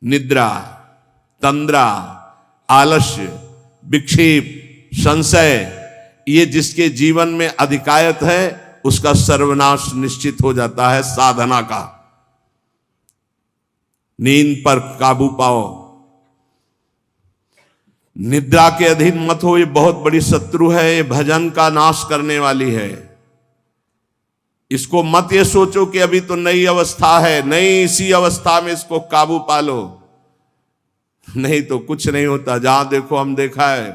निद्रा, तंद्रा, आलस्य, विक्षेप, संशय, ये जिसके जीवन में अधिकायत है उसका सर्वनाश निश्चित हो जाता है साधना का। नींद पर काबू पाओ, निद्रा के अधीन मत हो, ये बहुत बड़ी शत्रु है, ये भजन का नाश करने वाली है। इसको मत ये सोचो कि अभी तो नई अवस्था है, नहीं, इसी अवस्था में इसको काबू पालो, नहीं तो कुछ नहीं होता। जहां देखो, हम देखा है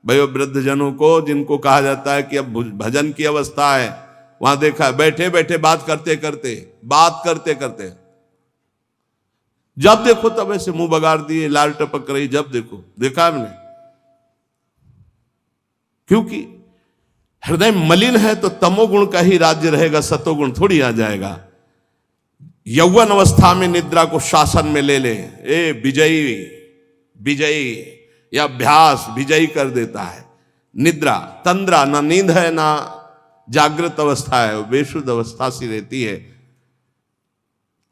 भयो वृद्ध जनों को जिनको कहा जाता है कि अब भजन की अवस्था है, वहां देखा है बैठे बैठे बात करते करते जब देखो तब ऐसे मुंह बगाड़ दिए, लाल टपक रही, जब देखो, देखा हमने। क्योंकि हृदय मलिन है तो तमोगुण का ही राज्य रहेगा, सतोगुण थोड़ी आ जाएगा। यौवन अवस्था में निद्रा को शासन में ले ले, ए विजयी या अभ्यास विजयी कर देता है। निद्रा, तंद्रा, ना नींद है ना जागृत अवस्था है, वो बेशुद्ध अवस्था सी रहती है।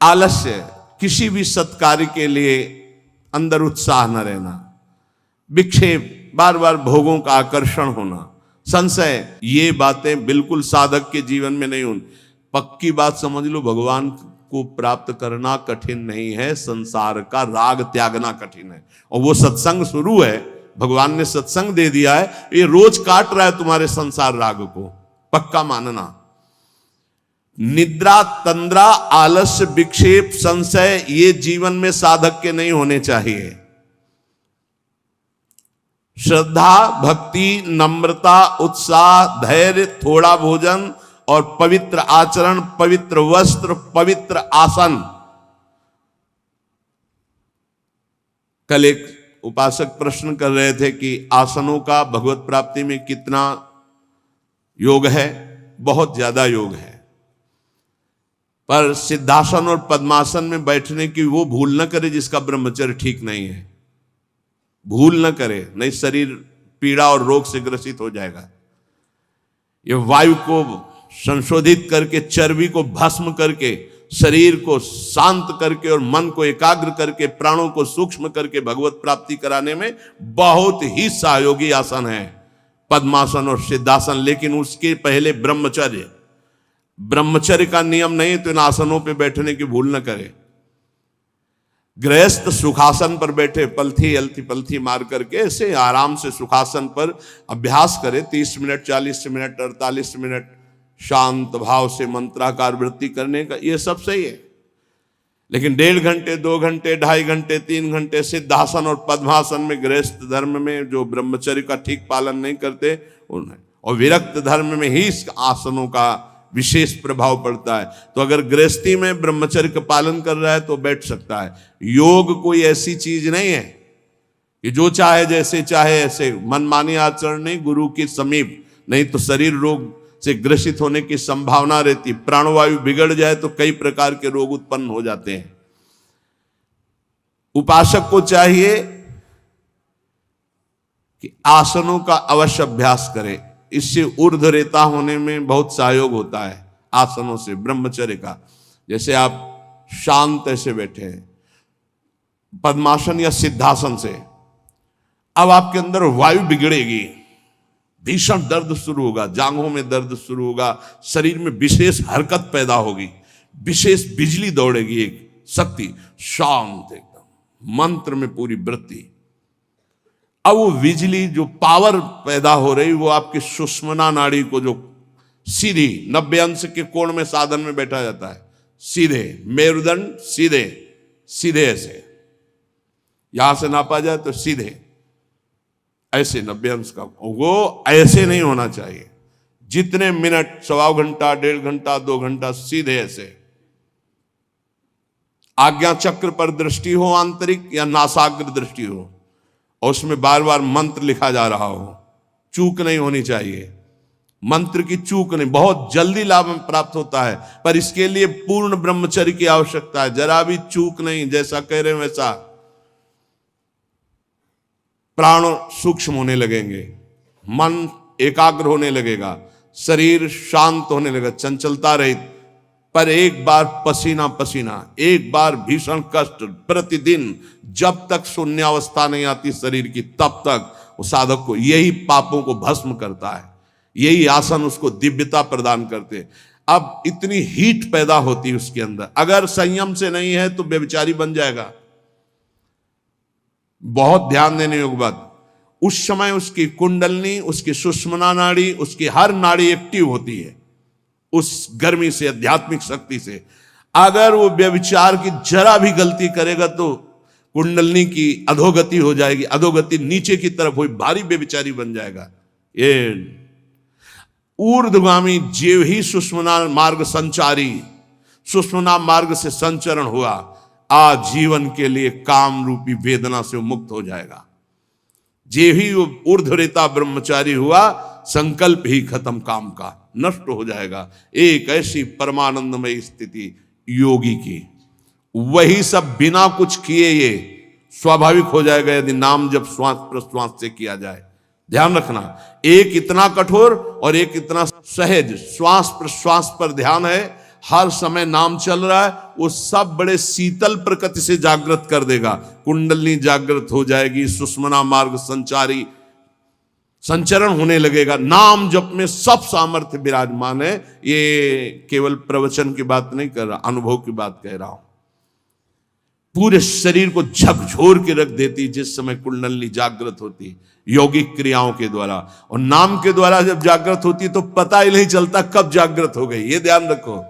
आलस्य, किसी भी सत्कार्य के लिए अंदर उत्साह न रहना। विक्षेप, बार बार भोगों का आकर्षण होना। संशय, ये बातें बिल्कुल साधक के जीवन में नहीं होनी। पक्की बात समझ लो, भगवान को प्राप्त करना कठिन नहीं है, संसार का राग त्यागना कठिन है। और वो सत्संग शुरू है, भगवान ने सत्संग दे दिया है, ये रोज काट रहा है तुम्हारे संसार राग को, पक्का मानना। निद्रा, तंद्रा, आलस्य, विक्षेप, संशय, ये जीवन में साधक के नहीं होने चाहिए। श्रद्धा, भक्ति, नम्रता, उत्साह, धैर्य, थोड़ा भोजन और पवित्र आचरण, पवित्र वस्त्र, पवित्र आसन। कल एक उपासक प्रश्न कर रहे थे कि आसनों का भगवत प्राप्ति में कितना योग है। बहुत ज्यादा योग है, पर सिद्धासन और पद्मासन में बैठने की वो भूल न करे जिसका ब्रह्मचर्य ठीक नहीं है। भूल न करे, नहीं शरीर पीड़ा और रोग से ग्रसित हो जाएगा। ये वायु को संशोधित करके, चर्बी को भस्म करके, शरीर को शांत करके और मन को एकाग्र करके, प्राणों को सूक्ष्म करके भगवत प्राप्ति कराने में बहुत ही सहयोगी आसन है पद्मासन और सिद्धासन। लेकिन उसके पहले ब्रह्मचर्य का नियम नहीं, तो इन आसनों पे बैठने की भूल न करे। गृहस्थ सुखासन पर बैठे, पलथी मार करके ऐसे आराम से सुखासन पर अभ्यास करे। 30 मिनट, 40 मिनट, 48 मिनट शांत भाव से मंत्राकार वृत्ति करने का, ये सब सही है। लेकिन 1.5 घंटे, 2 घंटे, 2.5 घंटे, 3 घंटे सिद्धासन और पद्मासन में गृहस्थ धर्म में जो ब्रह्मचर्य का ठीक पालन नहीं करते उन्हें, और विरक्त धर्म में ही इस आसनों का विशेष प्रभाव पड़ता है। तो अगर गृहस्थी में ब्रह्मचर्य का पालन कर रहा है तो बैठ सकता है। योग कोई ऐसी चीज नहीं है कि जो चाहे जैसे चाहे ऐसे मनमानी आचरण नहीं, गुरु के समीप, नहीं तो शरीर रोग से ग्रसित होने की संभावना रहती। प्राणवायु बिगड़ जाए तो कई प्रकार के रोग उत्पन्न हो जाते हैं। उपासक को चाहिए कि आसनों का अवश्य अभ्यास करे। इससे ऊर्ध्वरेता होने में बहुत सहयोग होता है आसनों से, ब्रह्मचर्य का। जैसे आप शांत ऐसे बैठे हैं पद्मासन या सिद्धासन से, अब आपके अंदर वायु बिगड़ेगी, भीषण दर्द शुरू होगा, जांघों में दर्द शुरू होगा, शरीर में विशेष हरकत पैदा होगी, विशेष बिजली दौड़ेगी, एक शक्ति, शांत एकदम, मंत्र में पूरी वृत्ति। अब वो बिजली जो पावर पैदा हो रही, वो आपकी सुषुम्ना नाड़ी को, जो सीधी 90 अंश के कोण में साधन में बैठा जाता है, सीधे मेरुदंड, सीधे ऐसे, यहां से नापा जाए तो सीधे ऐसे 90 अंश का, वो ऐसे नहीं होना चाहिए। जितने मिनट, 1.25 घंटा, 1.5 घंटा, 2 घंटा, सीधे ऐसे। आज्ञा चक्र पर दृष्टि हो आंतरिक या नासाग्र दृष्टि हो, और उसमें बार बार मंत्र लिखा जा रहा हो, चूक नहीं होनी चाहिए। मंत्र की चूक नहीं, बहुत जल्दी लाभ प्राप्त होता है, पर इसके लिए पूर्ण ब्रह्मचर्य की आवश्यकता है। जरा भी चूक नहीं, जैसा कह रहे हैं वैसा। प्राण सूक्ष्म होने लगेंगे, मन एकाग्र होने लगेगा, शरीर शांत होने लगेगा, चंचलता रहित, पर एक बार पसीना पसीना, एक बार भीषण कष्ट प्रतिदिन, जब तक शून्यावस्था नहीं आती शरीर की, तब तक वो साधक को यही पापों को भस्म करता है। यही आसन उसको दिव्यता प्रदान करते। अब इतनी हीट पैदा होती है उसके अंदर, अगर संयम से नहीं है तो व्यभिचारी बन जाएगा। बहुत ध्यान देने योग्य बात, उस समय उसकी कुंडलनी, उसकी सुषुम्ना नाड़ी, उसकी हर नाड़ी एक्टिव होती है उस गर्मी से, आध्यात्मिक शक्ति से। अगर वो व्यभिचार की जरा भी गलती करेगा तो कुंडलनी की अधोगति हो जाएगी, अधोगति नीचे की तरफ हुई, भारी व्यभिचारी बन जाएगा। ये ऊर्ध्वगामी जीव ही सुषुम्ना मार्ग संचारी, सुषुम्ना मार्ग से संचरण हुआ, आजीवन के लिए काम रूपी वेदना से मुक्त हो जाएगा। जे ही ऊर्ध्वरेता ब्रह्मचारी हुआ, संकल्प ही खत्म काम का, नष्ट हो जाएगा। एक ऐसी परमानंदमय स्थिति योगी की, वही सब बिना कुछ किए ये स्वाभाविक हो जाएगा यदि नाम जब श्वास प्रश्वास से किया जाए। ध्यान रखना, एक इतना कठोर और एक इतना सहज, श्वास प्रश्वास पर ध्यान है, हर समय नाम चल रहा है, वो सब बड़े शीतल प्रकृति से जागृत कर देगा। कुंडलनी जागृत हो जाएगी, सुषुम्ना मार्ग संचारी संचरण होने लगेगा। नाम जप में सब सामर्थ्य विराजमान है। ये केवल प्रवचन की बात नहीं कर रहा, अनुभव की बात कह रहा हूं। पूरे शरीर को झकझोर के रख देती जिस समय कुंडलनी जागृत होती यौगिक क्रियाओं के द्वारा, और नाम के द्वारा जब जागृत होती तो पता ही नहीं चलता कब जागृत हो गई। ये ध्यान रखो,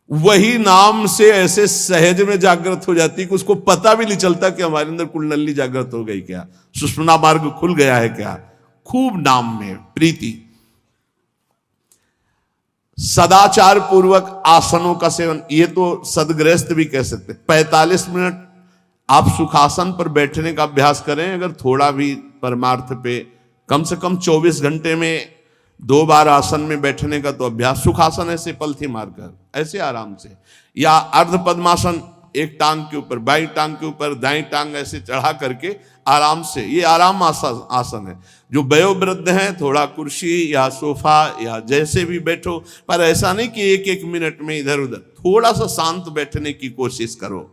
वही नाम से ऐसे सहज में जागृत हो जाती कि उसको पता भी नहीं चलता कि हमारे अंदर कुंडलनी जागृत हो गई क्या, सुषुम्ना मार्ग खुल गया है क्या। खूब नाम में प्रीति। सदाचार पूर्वक आसनों का सेवन, ये तो सदगृहस्थ भी कह सकते। 45 मिनट आप सुखासन पर बैठने का अभ्यास करें, अगर थोड़ा भी परमार्थ पे, कम से कम 24 घंटे में 2 बार आसन में बैठने का तो अभ्यास। सुखासन ऐसे पलथी मारकर ऐसे आराम से, या अर्ध पद्मासन, एक टांग के ऊपर, बाई टांग के ऊपर दाई टांग ऐसे चढ़ा करके आराम से, ये आराम आसन है। जो वयोवृद्ध हैं थोड़ा कुर्सी या सोफा या जैसे भी बैठो, पर ऐसा नहीं कि एक एक मिनट में इधर उधर, थोड़ा सा शांत बैठने की कोशिश करो।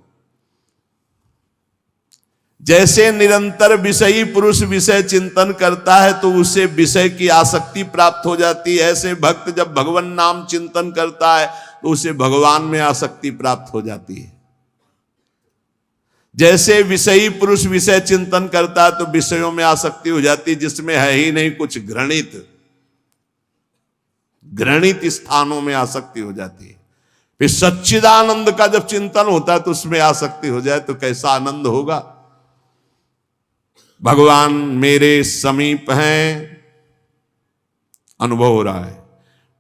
जैसे निरंतर विषयी पुरुष विषय चिंतन करता है तो उसे विषय की आसक्ति प्राप्त हो जाती है, ऐसे भक्त जब भगवान नाम चिंतन करता है तो उसे भगवान में आसक्ति प्राप्त हो जाती है। जैसे विषयी पुरुष विषय चिंतन करता है तो विषयों में आसक्ति हो जाती है जिसमें है ही नहीं कुछ, घृणित स्थानों में आसक्ति हो जाती है। फिर सच्चिदानंद का जब चिंतन होता है तो उसमें आसक्ति हो जाए तो कैसा आनंद होगा। भगवान मेरे समीप हैं, अनुभव हो रहा है।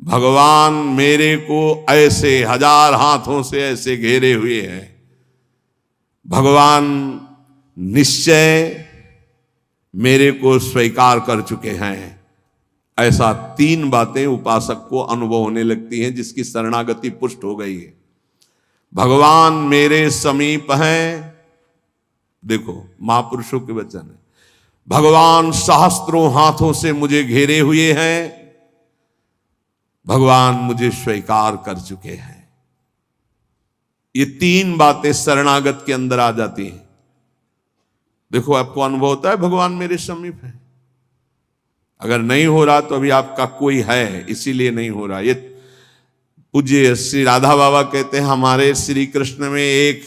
भगवान मेरे को ऐसे 1000 हाथों से ऐसे घेरे हुए हैं। भगवान निश्चय मेरे को स्वीकार कर चुके हैं। ऐसा 3 बातें उपासक को अनुभव होने लगती हैं जिसकी शरणागति पुष्ट हो गई है। भगवान मेरे समीप हैं, देखो महापुरुषों के वचन है। भगवान सहस्त्रों हाथों से मुझे घेरे हुए हैं, भगवान मुझे स्वीकार कर चुके हैं। ये 3 बातें शरणागत के अंदर आ जाती हैं। देखो आपको अनुभव होता है भगवान मेरे समीप है। अगर नहीं हो रहा तो अभी आपका कोई है, इसीलिए नहीं हो रहा। ये पूज्य श्री राधा बाबा कहते हैं हमारे श्री कृष्ण में एक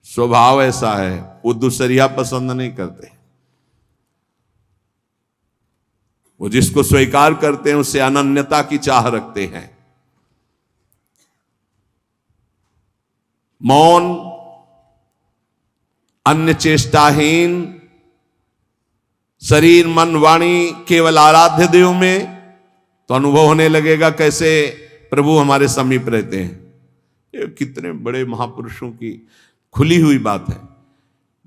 स्वभाव ऐसा है, वो दूसरिया पसंद नहीं करते। वो जिसको स्वीकार करते हैं उससे अनन्यता की चाह रखते हैं। मौन, अन्य चेष्टाहीन, शरीर मन वाणी केवल आराध्य देव में, तो अनुभव होने लगेगा कैसे प्रभु हमारे समीप रहते हैं। ये कितने बड़े महापुरुषों की खुली हुई बात है।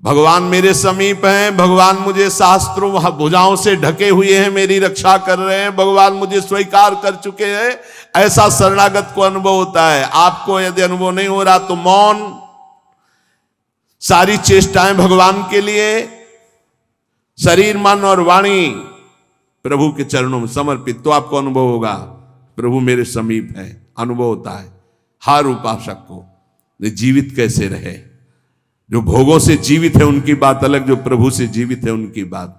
भगवान मेरे समीप हैं, भगवान मुझे शास्त्रों भुजाओं से ढके हुए हैं, मेरी रक्षा कर रहे हैं, भगवान मुझे स्वीकार कर चुके हैं। ऐसा शरणागत को अनुभव होता है। आपको यदि अनुभव नहीं हो रहा तो मौन, सारी चेष्टाएं भगवान के लिए, शरीर मन और वाणी प्रभु के चरणों में समर्पित, तो आपको अनुभव होगा प्रभु मेरे समीप है, अनुभव होता है। हर उपासक को जीवित कैसे रहे। जो भोगों से जीवित है उनकी बात अलग, जो प्रभु से जीवित है उनकी बात।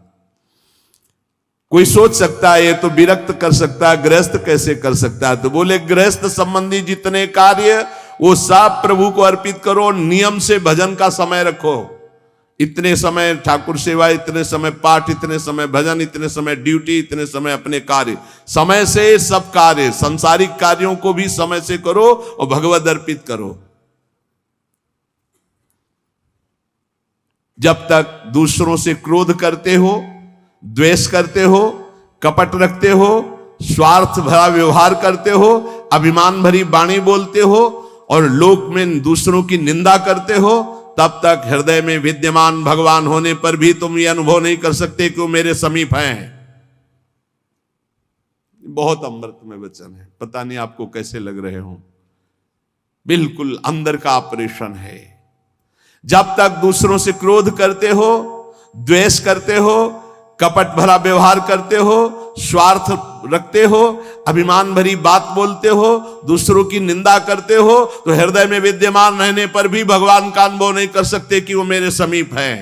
कोई सोच सकता है ये तो विरक्त कर सकता है, गृहस्थ कैसे कर सकता है? तो बोले गृहस्थ संबंधी जितने कार्य वो सब प्रभु को अर्पित करो, नियम से भजन का समय रखो। इतने समय ठाकुर सेवा, इतने समय पाठ, इतने समय भजन, इतने समय ड्यूटी, इतने समय अपने कार्य, समय से सब कार्य, सांसारिक कार्यों को भी समय से करो और भगवत अर्पित करो। जब तक दूसरों से क्रोध करते हो, द्वेष करते हो, कपट रखते हो, स्वार्थ भरा व्यवहार करते हो, अभिमान भरी वाणी बोलते हो और लोक में दूसरों की निंदा करते हो, तब तक हृदय में विद्यमान भगवान होने पर भी तुम ये अनुभव नहीं कर सकते कि वो मेरे समीप हैं। बहुत अमृतमय वचन है, पता नहीं आपको कैसे लग रहे हो। बिल्कुल अंदर का ऑपरेशन है। जब तक दूसरों से क्रोध करते हो, द्वेष करते हो, कपट भरा व्यवहार करते हो, स्वार्थ रखते हो, अभिमान भरी बात बोलते हो, दूसरों की निंदा करते हो, तो हृदय में विद्यमान रहने पर भी भगवान का अनुभव नहीं कर सकते कि वो मेरे समीप हैं।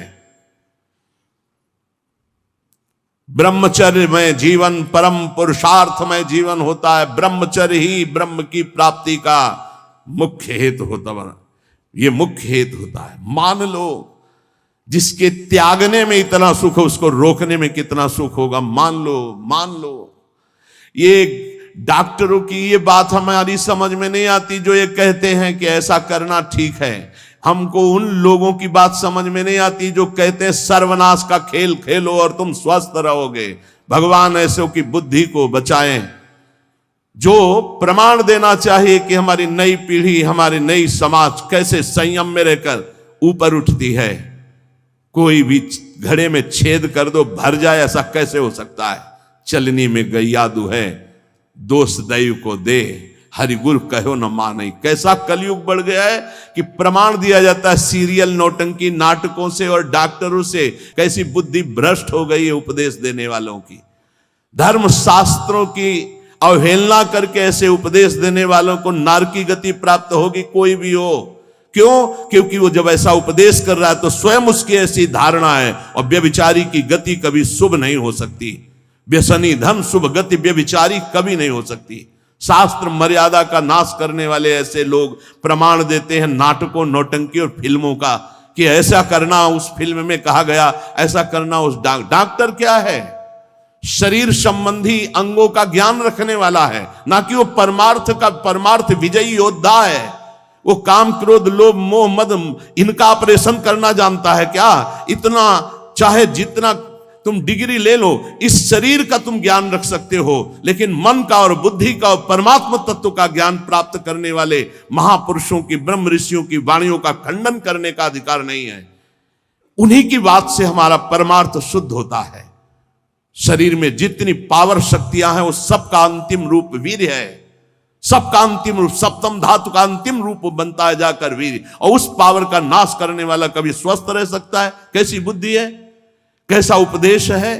ब्रह्मचर्य में जीवन परम पुरुषार्थ में जीवन होता है। ब्रह्मचर्य ही ब्रह्म की प्राप्ति का मुख्य हेतु होता है। ये मुख्य हेतु होता है। मान लो जिसके त्यागने में इतना सुख है, उसको रोकने में कितना सुख होगा। मान लो ये डॉक्टरों की ये बात हमारी समझ में नहीं आती जो ये कहते हैं कि ऐसा करना ठीक है। हमको उन लोगों की बात समझ में नहीं आती जो कहते हैं सर्वनाश का खेल खेलो और तुम स्वस्थ रहोगे। भगवान ऐसों की बुद्धि को बचाएं जो प्रमाण देना चाहिए कि हमारी नई पीढ़ी, हमारी नई समाज कैसे संयम में रहकर ऊपर उठती है। कोई भी घड़े में छेद कर दो भर जाए, ऐसा कैसे हो सकता है? चलनी में गैयादू है, दोष दैव को दे, हरिगुरु कहो न माने। कैसा कलयुग बढ़ गया है कि प्रमाण दिया जाता है सीरियल नौटंकी नाटकों से और डॉक्टरों से। कैसी बुद्धि भ्रष्ट हो गई है उपदेश देने वालों की। धर्म शास्त्रों की अवहेलना करके ऐसे उपदेश देने वालों को नरक की गति प्राप्त होगी, कोई भी हो। क्यों? क्योंकि वो जब ऐसा उपदेश कर रहा है तो स्वयं उसकी ऐसी धारणा है। और व्यभिचारी की गति कभी शुभ नहीं हो सकती। व्यसनी धन शुभ गति व्यभिचारी कभी नहीं हो सकती। शास्त्र मर्यादा का नाश करने वाले ऐसे लोग प्रमाण देते हैं नाटकों, नौटंकी और फिल्मों का कि ऐसा करना उस फिल्म में कहा गया, ऐसा करना उस डॉक्टर क्या है? शरीर संबंधी अंगों का ज्ञान रखने वाला है, ना कि वो परमार्थ विजयी योद्धा है। वो काम, क्रोध, लोभ, मोह, मद इनका ऑपरेशन करना जानता है क्या? इतना चाहे जितना तुम डिग्री ले लो, इस शरीर का तुम ज्ञान रख सकते हो, लेकिन मन का और बुद्धि का और परमात्मा तत्व का ज्ञान प्राप्त करने वाले महापुरुषों की, ब्रह्म ऋषियों की वाणियों का खंडन करने का अधिकार नहीं है। उन्हीं की बात से हमारा परमार्थ शुद्ध होता है। शरीर में जितनी पावर शक्तियां हैं वो सबका अंतिम रूप वीर है। सबका अंतिम रूप, सप्तम धातु का अंतिम रूप बनता है जाकर वीर। और उस पावर का नाश करने वाला कभी स्वस्थ रह सकता है? कैसी बुद्धि है, कैसा उपदेश है।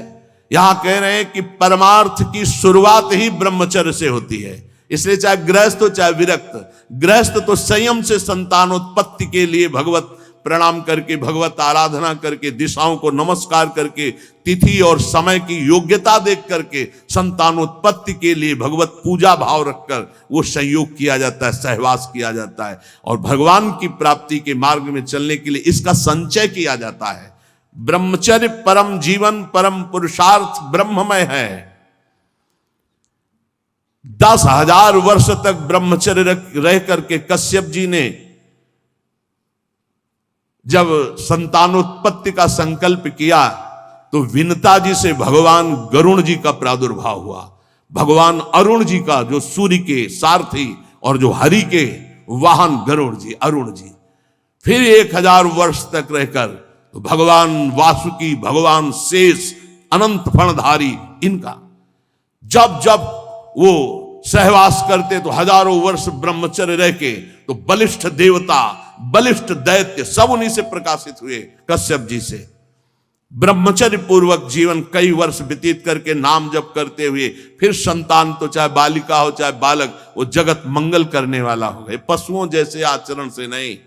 यहां कह रहे हैं कि परमार्थ की शुरुआत ही ब्रह्मचर्य से होती है। इसलिए चाहे गृहस्थ हो चाहे विरक्त, गृहस्थ तो संयम से संतानोत्पत्ति के लिए भगवत प्रणाम करके, भगवत आराधना करके, दिशाओं को नमस्कार करके, तिथि और समय की योग्यता देख करके संतानोत्पत्ति के लिए भगवत पूजा भाव रखकर वो संयोग किया जाता है, सहवास किया जाता है। और भगवान की प्राप्ति के मार्ग में चलने के लिए इसका संचय किया जाता है। ब्रह्मचर्य परम जीवन, परम पुरुषार्थ ब्रह्ममय है। 10,000 वर्ष तक ब्रह्मचर्य रह करके कश्यप जी ने जब संतानोत्पत्ति का संकल्प किया तो विनता जी से भगवान गरुण जी का प्रादुर्भाव हुआ। भगवान अरुण जी का, जो सूर्य के सारथी और जो हरि के वाहन गरुड़ जी, अरुण जी। फिर 1000 वर्ष तक रहकर तो भगवान वासुकी, भगवान शेष, अनंत फणधारी, इनका जब जब वो सहवास करते तो हजारों वर्ष ब्रह्मचर्य रह के तो बलिष्ठ देवता, बलिष्ठ दैत्य सब उन्हीं से प्रकाशित हुए, कश्यप जी से। ब्रह्मचर्य पूर्वक जीवन कई वर्ष व्यतीत करके नाम जप करते हुए फिर संतान, तो चाहे बालिका हो चाहे बालक, वो जगत मंगल करने वाला हो गए, पशुओं जैसे आचरण से नहीं।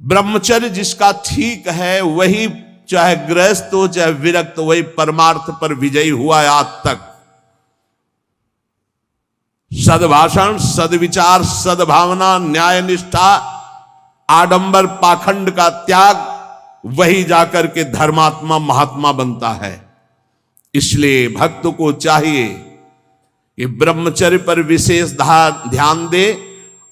ब्रह्मचर्य जिसका ठीक है वही, चाहे गृहस्थ हो चाहे विरक्त, वही परमार्थ पर विजयी हुआ है आज तक। सद्भाषण, सद्विचार, सद्भावना, न्याय निष्ठा, आडंबर पाखंड का त्याग, वही जाकर के धर्मात्मा महात्मा बनता है। इसलिए भक्त को चाहिए कि ब्रह्मचर्य पर विशेष ध्यान दे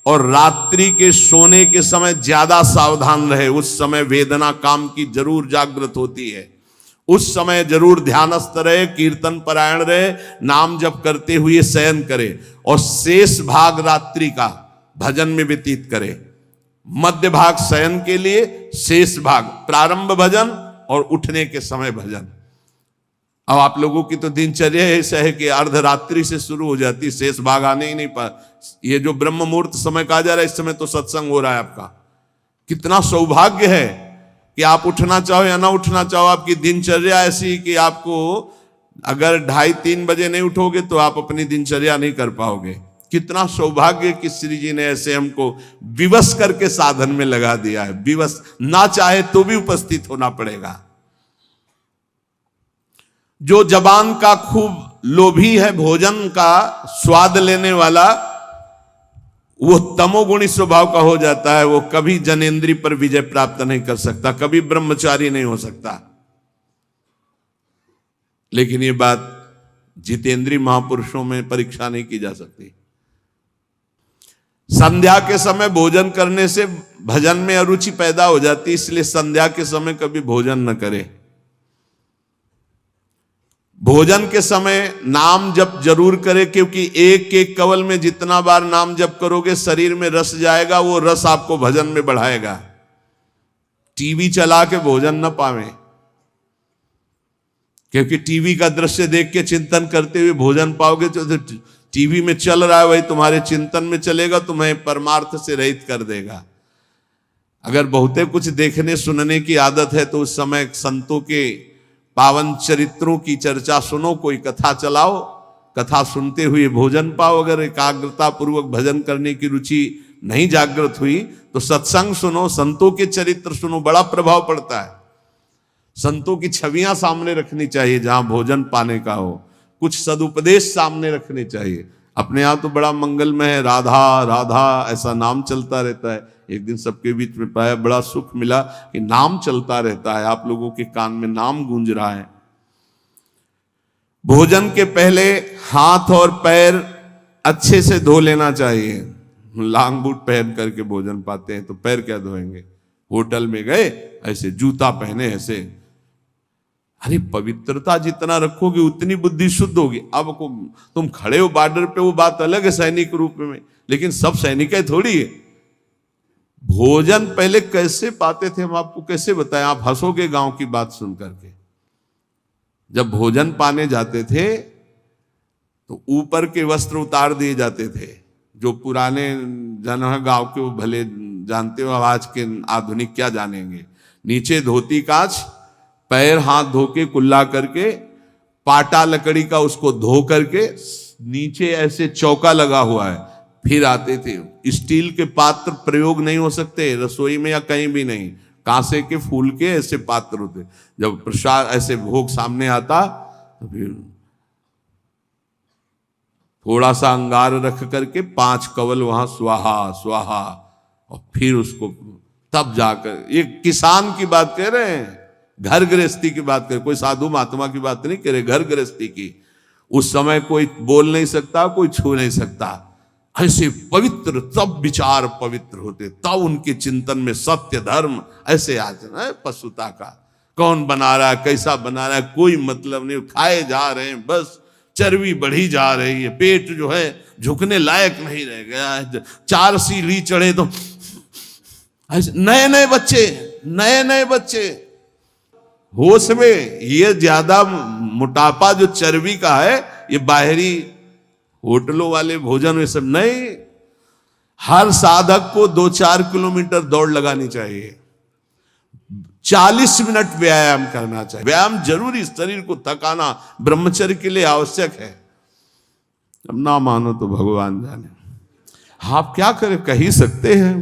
और रात्रि के सोने के समय ज्यादा सावधान रहे। उस समय वेदना काम की जरूर जागृत होती है, उस समय जरूर ध्यानस्थ रहे, कीर्तन परायण रहे, नाम जप करते हुए शयन करे और शेष भाग रात्रि का भजन में व्यतीत करे। मध्य भाग शयन के लिए, शेष भाग प्रारंभ भजन और उठने के समय भजन। अब आप लोगों की तो दिनचर्या ऐसा है कि अर्धरात्रि से शुरू हो जाती, शेष भाग आने ही नहीं पा। ये जो ब्रह्म मुहूर्त समय कहा जा रहा है, इस समय तो सत्संग हो रहा है आपका। कितना सौभाग्य है कि आप उठना चाहो या ना उठना चाहो, आपकी दिनचर्या ऐसी कि आपको अगर 2:30-3 बजे नहीं उठोगे तो आप अपनी दिनचर्या नहीं कर पाओगे। कितना सौभाग्य कि श्री जी ने ऐसे हमको विवश करके साधन में लगा दिया है। विवश ना चाहे तो भी उपस्थित होना पड़ेगा। जो जबान का खूब लोभी है, भोजन का स्वाद लेने वाला, वो तमोगुणी स्वभाव का हो जाता है। वो कभी जनेंद्रिय पर विजय प्राप्त नहीं कर सकता, कभी ब्रह्मचारी नहीं हो सकता। लेकिन ये बात जितेंद्रीय महापुरुषों में परीक्षा नहीं की जा सकती। संध्या के समय भोजन करने से भजन में अरुचि पैदा हो जाती, इसलिए संध्या के समय कभी भोजन न करे। भोजन के समय नाम जप जरूर करे, क्योंकि एक एक कवल में जितना बार नाम जप करोगे शरीर में रस जाएगा, वो रस आपको भजन में बढ़ाएगा। टीवी चला के भोजन न पावे, क्योंकि टीवी का दृश्य देख के चिंतन करते हुए भोजन पाओगे तो टीवी में चल रहा है वही तुम्हारे चिंतन में चलेगा, तुम्हें परमार्थ से रहित कर देगा। अगर बहुते कुछ देखने सुनने की आदत है तो उस समय संतों के पावन चरित्रों की चर्चा सुनो, कोई कथा चलाओ, कथा सुनते हुए भोजन पाओ। अगर एकाग्रता पूर्वक भजन करने की रुचि नहीं जागृत हुई तो सत्संग सुनो, संतों के चरित्र सुनो, बड़ा प्रभाव पड़ता है। संतों की छवियां सामने रखनी चाहिए जहां भोजन पाने का हो, कुछ सदुपदेश सामने रखने चाहिए। अपने यहाँ तो बड़ा मंगलमय है, राधा राधा ऐसा नाम चलता रहता है। एक दिन सबके बीच में पाया, बड़ा सुख मिला कि नाम चलता रहता है, आप लोगों के कान में नाम गूंज रहा है। भोजन के पहले हाथ और पैर अच्छे से धो लेना चाहिए। लांग बूट पहन करके भोजन पाते हैं तो पैर क्या धोएंगे। होटल में गए ऐसे जूता पहने ऐसे, अरे पवित्रता जितना रखोगे उतनी बुद्धि शुद्ध होगी। अब को तुम खड़े हो बॉर्डर पे, वो बात अलग है सैनिक रूप में, लेकिन सब सैनिक थोड़ी है। भोजन पहले कैसे पाते थे हम आपको कैसे बताएं, आप हंसोगे गांव की बात सुन करके। जब भोजन पाने जाते थे तो ऊपर के वस्त्र उतार दिए जाते थे। जो पुराने जन है गांव के वो भले जानते हो, आज के आधुनिक क्या जानेंगे। नीचे धोती कांच, पैर हाथ धो के कुल्ला करके, पाटा लकड़ी का उसको धो करके, नीचे ऐसे चौका लगा हुआ है, फिर आते थे। स्टील के पात्र प्रयोग नहीं हो सकते रसोई में या कहीं भी नहीं, कांसे के फूल के ऐसे पात्र होते। जब प्रसाद ऐसे भोग सामने आता तो फिर थोड़ा सा अंगार रख करके 5 कवल वहां स्वाहा स्वाहा, और फिर उसको तब जाकर, ये किसान की बात कह रहे हैं, घर गृहस्थी की बात करें, कोई साधु महात्मा की बात नहीं करे, घर गृहस्थी की। उस समय कोई बोल नहीं सकता, कोई छू नहीं सकता। ऐसे पवित्र, तब विचार पवित्र होते, तब उनके चिंतन में सत्य धर्म ऐसे आचरण है। पशुता का कौन बना रहा है, कैसा बना रहा है, कोई मतलब नहीं, खाए जा रहे हैं बस, चर्बी बढ़ी जा रही है, पेट जो है झुकने लायक नहीं रह गया है। 4 सीढ़ी चढ़े तो ऐसे नए नए बच्चे होश में। ये ज्यादा मोटापा जो चर्बी का है, ये बाहरी होटलों वाले भोजन में सब नहीं। हर साधक को 2-4 किलोमीटर दौड़ लगानी चाहिए। 40 मिनट व्यायाम करना चाहिए। व्यायाम जरूरी, शरीर को थकाना ब्रह्मचर्य के लिए आवश्यक है। अब ना मानो तो भगवान जाने, आप क्या करें, कह ही सकते हैं।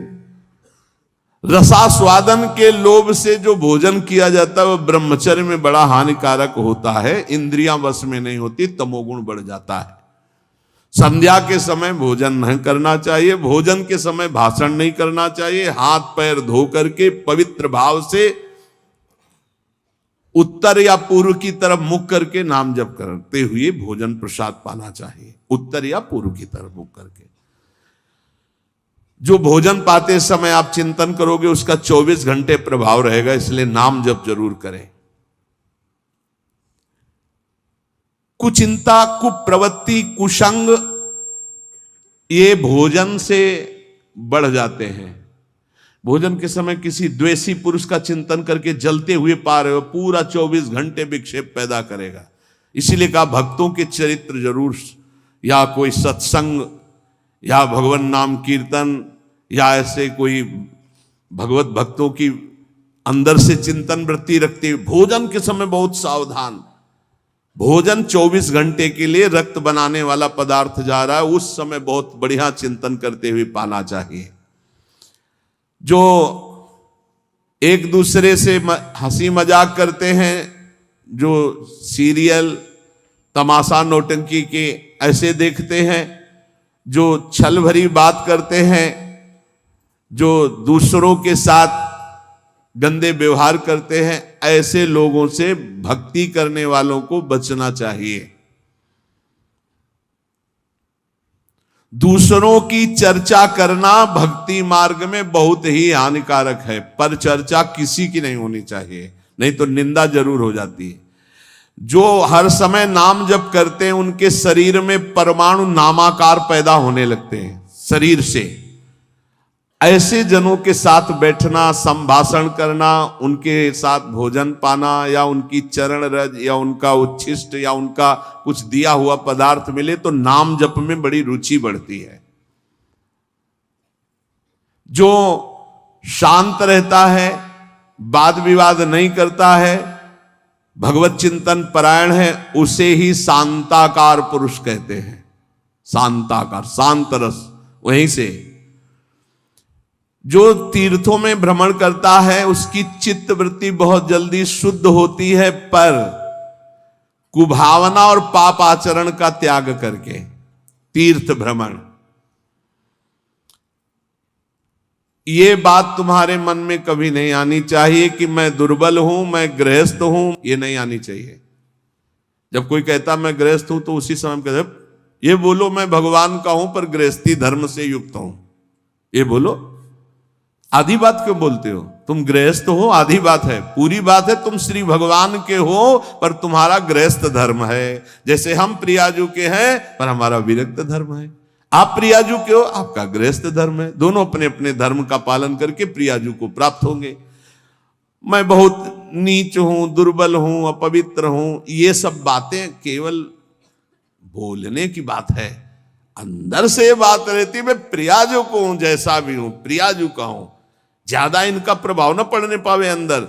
रसास्वादन के लोभ से जो भोजन किया जाता है वह ब्रह्मचर्य में बड़ा हानिकारक होता है। इंद्रियां वश में नहीं होती, तमोगुण बढ़ जाता है। संध्या के समय भोजन नहीं करना चाहिए, भोजन के समय भाषण नहीं करना चाहिए। हाथ पैर धो करके पवित्र भाव से उत्तर या पूर्व की तरफ मुख करके नाम जप करते हुए भोजन प्रसाद पाना चाहिए। उत्तर या पूर्व की तरफ मुख करके जो भोजन पाते समय आप चिंतन करोगे उसका 24 घंटे प्रभाव रहेगा, इसलिए नाम जप जरूर करें। कुचिंता, कुप्रवृत्ति, कुसंग ये भोजन से बढ़ जाते हैं। भोजन के समय किसी द्वेषी पुरुष का चिंतन करके जलते हुए पा रहे हो, पूरा 24 घंटे विक्षेप पैदा करेगा। इसीलिए कहा भक्तों के चरित्र जरूर, या कोई सत्संग या भगवान नाम कीर्तन या ऐसे कोई भगवत भक्तों की अंदर से चिंतन वृत्ति रखते हुए भोजन के समय बहुत सावधान। भोजन 24 घंटे के लिए रक्त बनाने वाला पदार्थ जा रहा है, उस समय बहुत बढ़िया चिंतन करते हुए पाना चाहिए। जो एक दूसरे से हंसी मजाक करते हैं, जो सीरियल तमाशा नौटंकी के ऐसे देखते हैं, जो छल भरी बात करते हैं, जो दूसरों के साथ गंदे व्यवहार करते हैं, ऐसे लोगों से भक्ति करने वालों को बचना चाहिए। दूसरों की चर्चा करना भक्ति मार्ग में बहुत ही हानिकारक है, पर चर्चा किसी की नहीं होनी चाहिए, नहीं तो निंदा जरूर हो जाती है। जो हर समय नाम जप करते हैं उनके शरीर में परमाणु नामाकार पैदा होने लगते हैं शरीर से। ऐसे जनों के साथ बैठना, संभाषण करना, उनके साथ भोजन पाना या उनकी चरण रज या उनका उच्छिष्ट या उनका कुछ दिया हुआ पदार्थ मिले तो नाम जप में बड़ी रुचि बढ़ती है। जो शांत रहता है, वाद विवाद नहीं करता है, भगवत चिंतन परायण है, उसे ही शांताकार पुरुष कहते हैं। शांताकार, शांत रस। वहीं से जो तीर्थों में भ्रमण करता है उसकी चित्त वृत्ति बहुत जल्दी शुद्ध होती है, पर कुभावना और पाप आचरण का त्याग करके तीर्थ भ्रमण। ये बात तुम्हारे मन में कभी नहीं आनी चाहिए कि मैं दुर्बल हूं, मैं गृहस्थ हूं, ये नहीं आनी चाहिए। जब कोई कहता मैं गृहस्थ हूं तो उसी समय कहते ये बोलो मैं भगवान का हूं पर गृहस्थी धर्म से युक्त हूं। ये बोलो, आधी बात क्यों बोलते हो? तुम गृहस्थ हो, आधी बात है। पूरी बात है तुम श्री भगवान के हो पर तुम्हारा गृहस्थ धर्म है। जैसे हम प्रियाजू के हैं पर हमारा विरक्त धर्म है। आप प्रियाजू के हो, आपका गृहस्थ धर्म है। दोनों अपने अपने धर्म का पालन करके प्रियाजू को प्राप्त होंगे। मैं बहुत नीच हूं, दुर्बल हूं, अपवित्र हूं, ये सब बातें केवल बोलने की बात है। अंदर से बात रहती मैं प्रियाजू को हूं, जैसा भी हूं प्रियाजू का हूं। ज्यादा इनका प्रभाव न पड़ने पावे अंदर,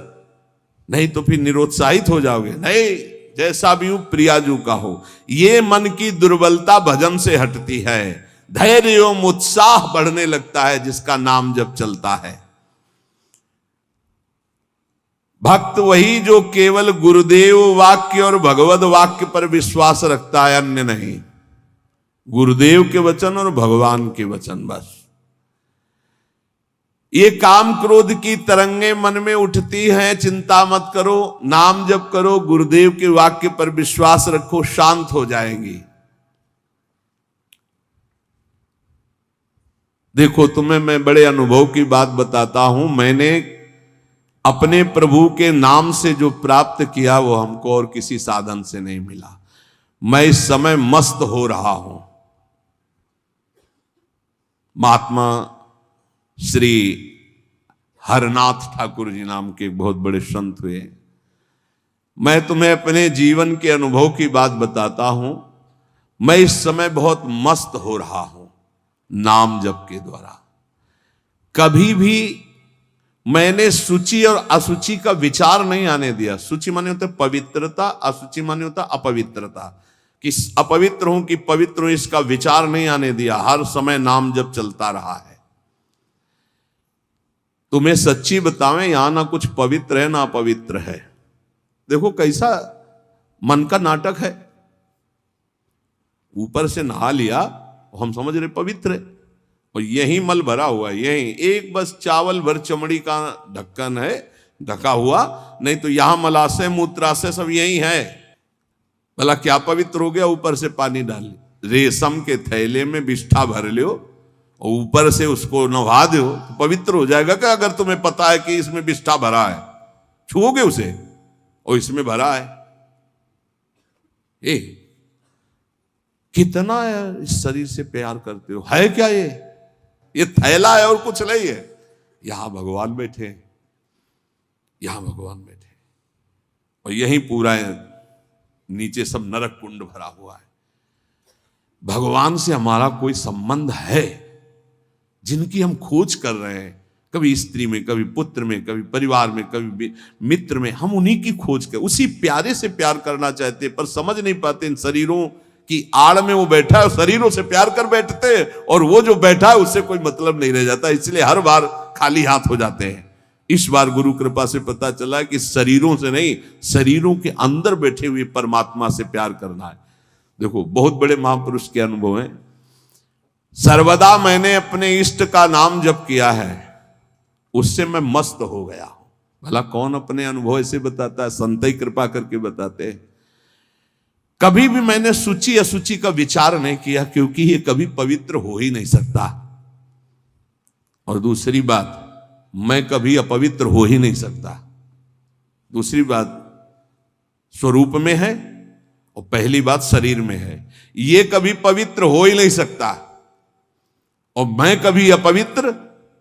नहीं तो फिर निरुत्साहित हो जाओगे। नहीं, जैसा भी हूं प्रियाजू का हो। ये मन की दुर्बलता भजन से हटती है, धैर्य एवं उत्साह बढ़ने लगता है जिसका नाम जब चलता है। भक्त वही जो केवल गुरुदेव वाक्य और भगवत वाक्य पर विश्वास रखता है, अन्य नहीं। गुरुदेव के वचन और भगवान के वचन बस। ये काम क्रोध की तरंगे मन में उठती हैं, चिंता मत करो, नाम जप करो, गुरुदेव के वाक्य पर विश्वास रखो, शांत हो जाएंगी। देखो तुम्हें मैं बड़े अनुभव की बात बताता हूं। मैंने अपने प्रभु के नाम से जो प्राप्त किया वो हमको और किसी साधन से नहीं मिला। मैं इस समय मस्त हो रहा हूं। महात्मा श्री हरनाथ ठाकुर जी नाम के बहुत बड़े संत हुए। मैं तुम्हें अपने जीवन के अनुभव की बात बताता हूं। मैं इस समय बहुत मस्त हो रहा हूं नाम जप के द्वारा। कभी भी मैंने शुचि और असुचि का विचार नहीं आने दिया। शुचि माने होता है पवित्रता, असुचि माने होता अपवित्रता, कि अपवित्र हूं कि पवित्र हूं इसका विचार नहीं आने दिया। हर समय नाम जब चलता रहा है। तुम्हें सच्ची बतावें, यहां ना कुछ पवित्र है ना अपवित्र है। देखो कैसा मन का नाटक है। ऊपर से नहा लिया, हम समझ रहे पवित्र है, और यही मल भरा हुआ है। यही एक बस चावल भर चमड़ी का ढक्कन है ढका हुआ, नहीं तो यहां मलाशय मूत्राशय सब यही है। भला क्या पवित्र हो गया? ऊपर से पानी डाल ली, रेशम के थैले में बिष्ठा भर लियो और ऊपर से उसको नहा दो तो पवित्र हो जाएगा क्या? अगर तुम्हें पता है कि इसमें बिष्ठा भरा है, छुओगे उसे और इसमें भरा है। ए कितना इस शरीर से प्यार करते हो? है क्या ये थैला है और कुछ नहीं है। यहां भगवान बैठे, यहां भगवान बैठे, और यही पूरा नीचे सब नरक कुंड भरा हुआ है। भगवान से हमारा कोई संबंध है जिनकी हम खोज कर रहे हैं, कभी स्त्री में, कभी पुत्र में, कभी परिवार में, कभी मित्र में, हम उन्हीं की खोज कर उसी प्यारे से प्यार करना चाहते, पर समझ नहीं पाते इन शरीरों की आड़ में वो बैठा है, शरीरों से प्यार कर बैठते हैं, और वो जो बैठा है उससे कोई मतलब नहीं रह जाता, इसलिए हर बार खाली हाथ हो जाते हैं। इस बार गुरु कृपा से पता चला कि शरीरों से नहीं, शरीरों के अंदर बैठे हुए परमात्मा से प्यार करना है। देखो बहुत बड़े महापुरुष के अनुभव हैं। सर्वदा मैंने अपने इष्ट का नाम जप किया है, उससे मैं मस्त हो गया हूं। भला कौन अपने अनुभव ऐसे बताता है? संत ही कृपा करके बताते हैं। कभी भी मैंने सूची असुचि का विचार नहीं किया, क्योंकि ये कभी पवित्र हो ही नहीं सकता। और दूसरी बात, मैं कभी अपवित्र हो ही नहीं सकता। दूसरी बात स्वरूप में है, और पहली बात शरीर में है। ये कभी पवित्र हो ही नहीं सकता, और मैं कभी अपवित्र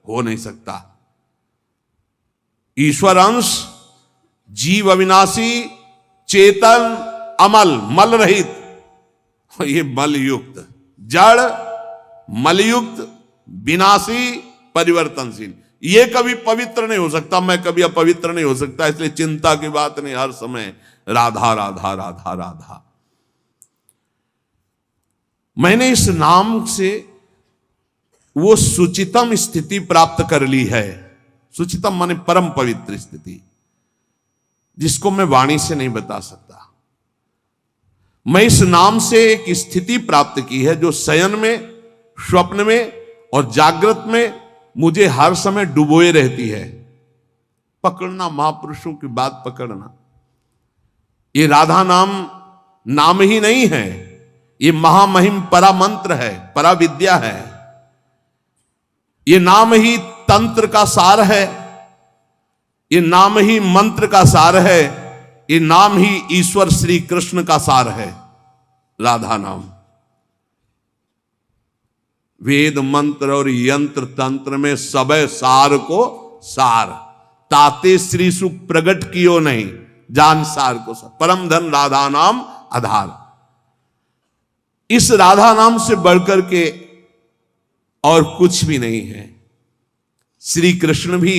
हो नहीं सकता। ईश्वर अंश, जीव अविनाशी, चेतन, अमल, मल रहित, ये मल युक्त, जड़, मलयुक्त, विनाशी, परिवर्तनशील, ये कभी पवित्र नहीं हो सकता। मैं कभी अपवित्र नहीं हो सकता। इसलिए चिंता की बात नहीं, हर समय राधा राधा राधा राधा। मैंने इस नाम से वो सुचितम स्थिति प्राप्त कर ली है। सुचितम माने परम पवित्र स्थिति, जिसको मैं वाणी से नहीं बता सकता। मैं इस नाम से एक स्थिति प्राप्त की है जो शयन में, स्वप्न में और जागृत में मुझे हर समय डुबोए रहती है। पकड़ना, महापुरुषों की बात पकड़ना। ये राधा नाम नाम ही नहीं है, ये महामहिम परा मंत्र है, परा विद्या है। ये नाम ही तंत्र का सार है, ये नाम ही मंत्र का सार है, ये नाम ही ईश्वर श्री कृष्ण का सार है। राधा नाम वेद मंत्र और यंत्र तंत्र में सबे सार को सार, ताते श्री सुख प्रगट कियो नहीं, जान सार को सार। परम धन राधा नाम आधार। इस राधा नाम से बढ़कर के और कुछ भी नहीं है। श्री कृष्ण भी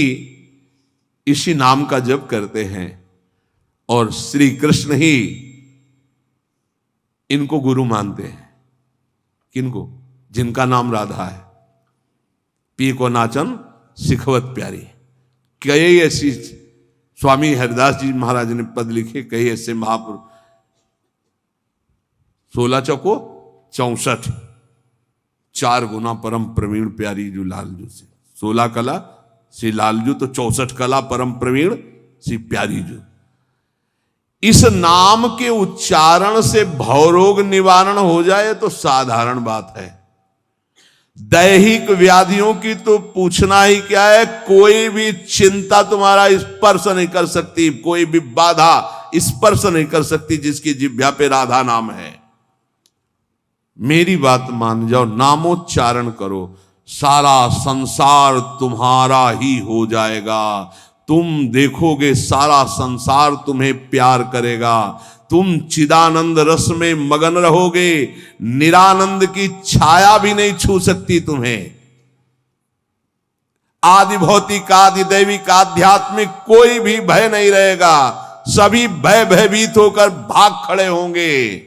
इसी नाम का जप करते हैं, और श्री कृष्ण ही इनको गुरु मानते हैं। किनको? जिनका नाम राधा है। पी को नाचन सिखवत प्यारी। कई ऐसी स्वामी हरिदास जी महाराज ने पद लिखे, कई ऐसे महापुरुष। 16 चौको 64, 4 गुना परम प्रवीण प्यारी जो लालजू से। 16 कला श्री लालजू, तो 64 कला परम प्रवीण श्री प्यारी जू। इस नाम के उच्चारण से भवरोग निवारण हो जाए तो साधारण बात है। दैहिक व्याधियों की तो पूछना ही क्या है। कोई भी चिंता तुम्हारा स्पर्श नहीं कर सकती, कोई भी बाधा स्पर्श नहीं कर सकती जिसकी जिह्वा पे राधा नाम है। मेरी बात मान जाओ, नामोच्चारण करो, सारा संसार तुम्हारा ही हो जाएगा। तुम देखोगे सारा संसार तुम्हें प्यार करेगा। तुम चिदानंद रस में मगन रहोगे, निरानंद की छाया भी नहीं छू सकती तुम्हें। आदि भौतिक, आदि दैविक, आध्यात्मिक कोई भी भय नहीं रहेगा। सभी भय भयभीत होकर भाग खड़े होंगे।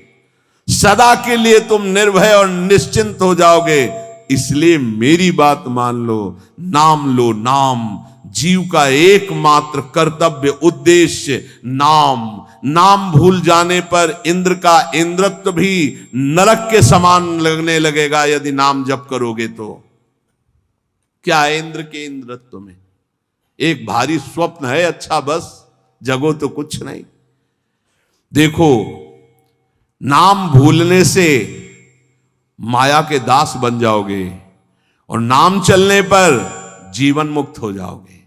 सदा के लिए तुम निर्भय और निश्चिंत हो जाओगे। इसलिए मेरी बात मान लो, नाम लो। नाम जीव का एकमात्र कर्तव्य, उद्देश्य नाम। नाम भूल जाने पर इंद्र का इंद्रत्व भी नरक के समान लगने लगेगा यदि नाम जप करोगे तो। क्या है इंद्र के इंद्रत्व में? एक भारी स्वप्न है, अच्छा बस, जगो तो कुछ नहीं। देखो, नाम भूलने से माया के दास बन जाओगे और नाम चलने पर जीवन मुक्त हो जाओगे।